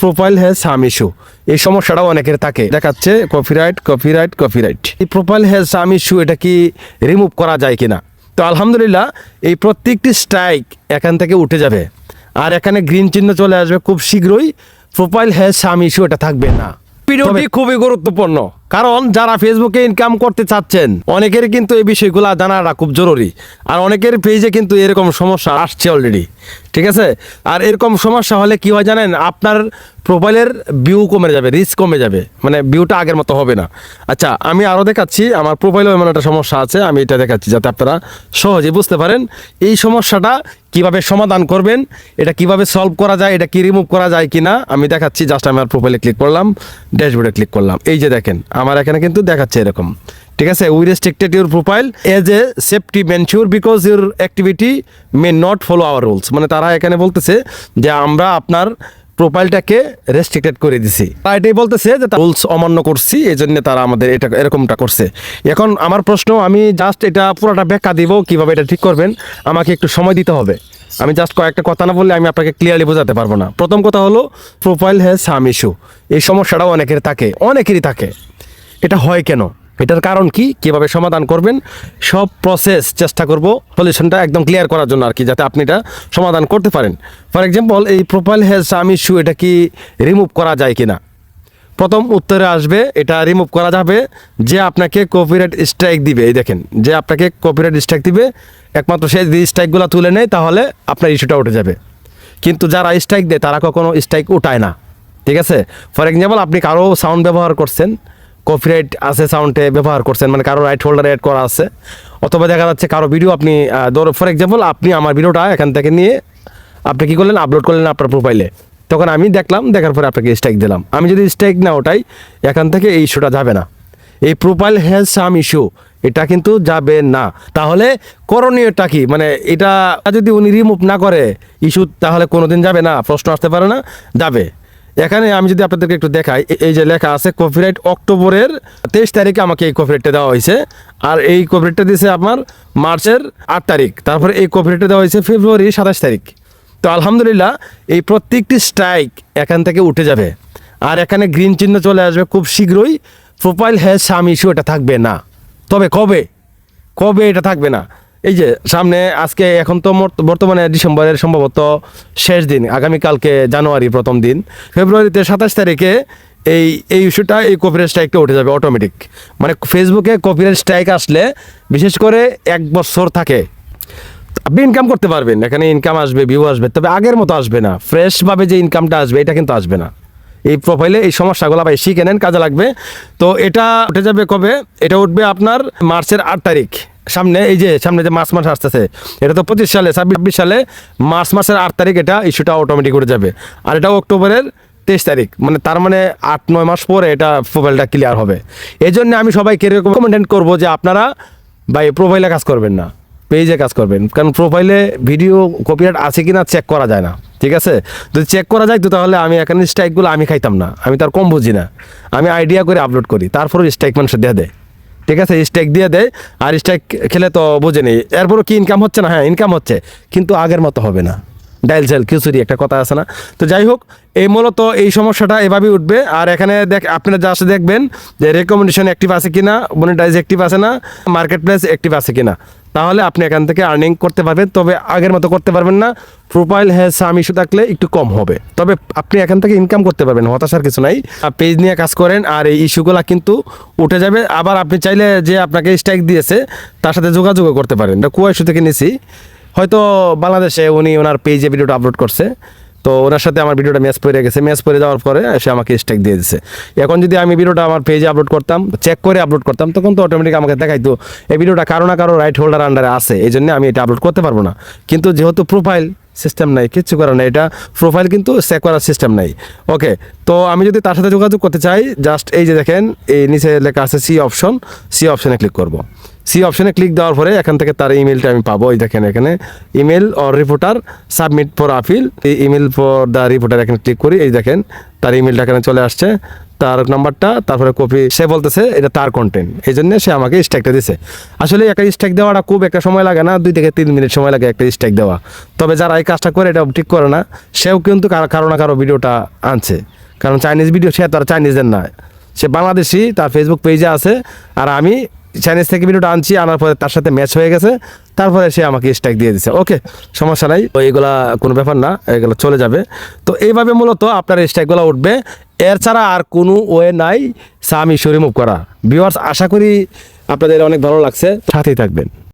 Profile has some issue, এই সমস্যাটাও অনেকের থাকে, দেখাচ্ছে কপিরাইট। এই প্রোফাইল হ্যাজ সাম ইস্যু, এটা কি রিমুভ করা যায় কিনা? তো আলহামদুলিল্লাহ এই প্রত্যেকটি স্ট্রাইক এখান থেকে উঠে যাবে, আর এখানে গ্রিন চিহ্ন চলে আসবে খুব শীঘ্রই। প্রোফাইল হ্যাজ সাম ইস্যু এটা থাকবে না। ভিডিওটি খুবই গুরুত্বপূর্ণ, কারণ যারা ফেসবুকে ইনকাম করতে চাচ্ছেন অনেকের কিন্তু এই বিষয়গুলো জানাটা খুব জরুরি। আর অনেকের পেজে কিন্তু এরকম সমস্যা আসছে অলরেডি, ঠিক আছে? আর এরকম সমস্যা হলে কি হয় জানেন, আপনার প্রোফাইলের ভিউ কমে যাবে, রিচ কমে যাবে, মানে ভিউটা আগের মতো হবে না। আচ্ছা, আমি আরও দেখাচ্ছি, আমার প্রোফাইলেও এমন একটা সমস্যা আছে, আমি এটা দেখাচ্ছি যাতে আপনারা সহজে বুঝতে পারেন এই সমস্যাটা কিভাবে সমাধান করবেন, এটা কিভাবে সলভ করা যায়, এটা কি রিমুভ করা যায় কিনা আমি দেখাচ্ছি। জাস্ট আমি আমার প্রোফাইলে ক্লিক করলাম, ড্যাশবোর্ডে ক্লিক করলাম, এই যে দেখেন আমার এখানে কিন্তু দেখাচ্ছে এরকম, ঠিক আছে? We restricted your profile as a safety measure because your activity may not follow our rules. মানে তারা এখানে বলতেছে যে আমরা আপনার প্রোফাইলটাকে রেস্ট্রিক্টেড করে দিছি, তারা এটাই বলতেছে যে রুলস অমান্য করছি, এই জন্য তারা আমাদের এটা এরকমটা করছে। এখন আমার প্রশ্ন, আমি জাস্ট এটা পুরোটা ব্যাখ্যা দিব কীভাবে এটা ঠিক করবেন, আমাকে একটু সময় দিতে হবে। আমি জাস্ট কয়েকটা কথা না বললে আমি আপনাকে ক্লিয়ারলি বোঝাতে পারবো না। প্রথম কথা হলো প্রোফাইল হ্যাজ সাম ইস্যু, এই সমস্যাটাও অনেকেরই থাকে। এটা হয় কেন, এটার কারণ কি, কিভাবে সমাধান করবেন, সব প্রসেস চেষ্টা করব সলিউশনটা একদম ক্লিয়ার করার জন্য আর কি, যাতে আপনি এটা সমাধান করতে পারেন। ফর এক্সাম্পল, এই প্রোফাইল হ্যাজ সাম ইস্যু এটা কি রিমুভ করা যায় কিনা? প্রথম উত্তরে আসবে এটা রিমুভ করা যাবে যে আপনাকে কপিরাইট স্ট্রাইক দিবে। এই দেখেন, যে আপনাকে কপিরাইট স্ট্রাইক দিবে, একমাত্র সে যদি স্ট্রাইকগুলো তুলে নেয় তাহলে আপনার ইস্যুটা উঠে যাবে। কিন্তু যারা স্ট্রাইক দেয় তারা কখনো স্ট্রাইক উঠায় না, ঠিক আছে? ফর এক্সাম্পল, আপনি কারো সাউন্ড ব্যবহার করছেন, কপিরাইট আছে সাউন্ডে ব্যবহার করছেন, মানে কারো রাইট হোল্ডার অ্যাড করা আছে, অথবা দেখা যাচ্ছে কারো ভিডিও আপনি ফর এক্সাম্পল আপনি আমার ভিডিওটা এখান থেকে নিয়ে আপনি কী করলেন, আপলোড করলেন আপনার প্রোফাইলে, তখন আমি দেখলাম, দেখার পরে আপনাকে স্ট্রাইক দিলাম। আমি যদি স্ট্রাইক না ওটাই, এখান থেকে এই ইস্যুটা যাবে না। এই প্রোফাইল হ্যাজ সাম ইস্যু এটা কিন্তু যাবে না। তাহলে করণীয়টা কি, মানে এটা যদি উনি রিমুভ না করে ইস্যু, তাহলে কোনোদিন যাবে না? প্রশ্ন আসতে পারে না? যাবে। এখানে আমি যদি আপনাদেরকে একটু দেখাই, এই যে লেখা আছে কপিরাইট, অক্টোবরের 23 তারিখে আমাকে এই কপিরাইটটা দেওয়া হয়েছে, আর এই কপিরাইটটা দিয়েছে আপনার মার্চের 8 তারিখ, তারপরে এই কপিরাইটটা দেওয়া হয়েছে ফেব্রুয়ারি 27 তারিখ। তো আলহামদুলিল্লাহ এই প্রত্যেকটি স্ট্রাইক এখান থেকে উঠে যাবে, আর এখানে গ্রিন চিহ্ন চলে আসবে খুব শীঘ্রই। প্রোফাইল হ্যাজ সাম ইস্যু এটা থাকবে না। তবে কবে এটা থাকবে না? এই যে সামনে আজকে, এখন তো বর্তমানে ডিসেম্বরের সম্ভবত শেষ দিন, আগামীকালকে জানুয়ারি প্রথম দিন, ফেব্রুয়ারিতে 27 তারিখে এই ইস্যুটা, এই কপিরাইট স্ট্রাইকটা উঠে যাবে অটোমেটিক। মানে ফেসবুকে কপিরাইট স্ট্রাইক আসলে বিশেষ করে 1 বছর থাকে, আপনি ইনকাম করতে পারবেন, এখানে ইনকাম আসবে, ভিউ আসবে, তবে আগের মতো আসবে না। ফ্রেশভাবে যে ইনকামটা আসবে এটা কিন্তু আসবে না। এই প্রোফাইলে এই সমস্যাগুলো ভাই শিখে নেন, কাজে লাগবে। তো এটা উঠে যাবে কবে? এটা উঠবে আপনার মার্চের 8 তারিখ। সামনে এই যে সামনে যে মার্চ মাস আসতেছে, এটা তো 25 সালে, 26 সালে মার্চ মাসের 8 তারিখ এটা ইস্যুটা অটোমেটিক উঠে যাবে। আর এটা অক্টোবরের 23 তারিখ, মানে তার মানে 8-9 মাস পরে এটা প্রোফাইলটা ক্লিয়ার হবে। এই জন্য আমি সবাইকে রেকমেন্ড করবো যে আপনারা ভাই প্রোফাইলে কাজ করবেন না, পেজে কাজ করবেন। কারণ প্রোফাইলে ভিডিও কপিরাইট আছে কিনা চেক করা যায় না, ঠিক আছে? যদি চেক করা যায় তো তাহলে আমি এখানে স্ট্রাইকগুলো আমি খাইতাম না, আমি তার কম বুঝি না, আমি আইডিয়া করে আপলোড করি, তারপরে স্ট্রাইক মানুষ দিয়ে দেয়, ঠিক আছে? স্ট্রাইক দিয়ে দেয়, আর স্ট্রাইক খেলে তো বোঝে নেই, এরপরও কি ইনকাম হচ্ছে না? হ্যাঁ, ইনকাম হচ্ছে, কিন্তু আগের মতো হবে না। ডাইল ঝাল খিচুড়ি একটা কথা আছে না? তো যাই হোক, এই মূলত এই সমস্যাটা এভাবেই উঠবে। আর এখানে আপনারা জাস্ট দেখবেন যে রেকমেন্ডেশন অ্যাক্টিভ আছে কিনা, মনিটাইজ অ্যাক্টিভ আছে না, মার্কেট প্লেস অ্যাক্টিভ আছে কিনা, তাহলে আপনি এখান থেকে আর্নিং করতে পারবেন। তবে আগের মতো করতে পারবেন না, প্রোফাইল হ্যাজ সাম ইস্যু থাকলে একটু কম হবে, তবে আপনি এখান থেকে ইনকাম করতে পারবেন, হতাশার কিছু নাই। পেজ নিয়ে কাজ করেন আর এই ইস্যুগুলো কিন্তু উঠে যাবে। আবার আপনি চাইলে যে আপনাকে স্ট্রাইক দিয়েছে তার সাথে যোগাযোগও করতে পারেন। এটা কুয়া ইস্যু থেকে নিয়েছি, হয়তো বাংলাদেশে উনি ওনার পেজে ভিডিওটা আপলোড করছে, তো ওনার সাথে আমার ভিডিওটা ম্যাচ পড়ে গেছে, ম্যাচ পড়ে যাওয়ার পরে সে আমাকে স্ট্রাইক দিয়ে দিচ্ছে। এখন যদি আমি ভিডিওটা আমার পেজে আপলোড করতাম, চেক করে আপলোড করতাম, তখন তো অটোমেটিক আমাকে দেখাইতো এই ভিডিওটা কারো না কারো রাইট হোল্ডার আন্ডারে আছে, এই জন্য আমি এটা আপলোড করতে পারবো না। কিন্তু যেহেতু প্রোফাইল সিস্টেম নাই, কিচ্ছু করার নাই, এটা প্রোফাইল কিন্তু চেক করার সিস্টেম নাই। ওকে, তো আমি যদি তার সাথে যোগাযোগ করতে চাই, জাস্ট এই যে দেখেন এই নিচে লেখা আছে সি অপশনে ক্লিক করব। সি অপশনে ক্লিক দেওয়ার পরে এখান থেকে তার ইমেলটা আমি পাবো। এই দেখেন এখানে email or reporter submit for appeal, এই ইমেল ফর দ্য রিপোর্টার এখানে ক্লিক করি, এই দেখেন তার ইমেলটা এখানে চলে আসছে। তার নাম্বারটা, তারপরে কপি, সে বলতেছে এটা তার কন্টেন্ট, এই জন্য সে আমাকে স্ট্রাইকটা দিছে। আসলে একটা স্ট্রাইক দেওয়াটা খুব একটা সময় লাগে না, 2 থেকে 3 মিনিট সময় লাগে একটা স্ট্রাইক দেওয়া। তবে যারা এই কাজটা করে এটা ঠিক করে না, সেও কিন্তু কারো না কারো ভিডিওটা আনছে, কারণ চাইনিজ ভিডিও সে তো আর চাইনিজের না, সে বাংলাদেশি, তার ফেসবুক পেজে আছে, আর আমি চাইনিজ থেকে ভিডিওটা আনছি, আনার পরে তার সাথে ম্যাচ হয়ে গেছে, তারপরে সে আমাকে স্ট্রাইক দিয়ে দিচ্ছে। ওকে, সমস্যা নাই, তো এইগুলা কোনো ব্যাপার না, এগুলো চলে যাবে। তো এইভাবে মূলত আপনার স্ট্রাইকগুলো উঠবে, এর ছাড়া আর কোনো ওয়ে নাই সামি শো রিমুভ করা। ভিউয়ার্স, আশা করি আপনাদের অনেক ভালো লাগছে, সাথেই থাকবেন।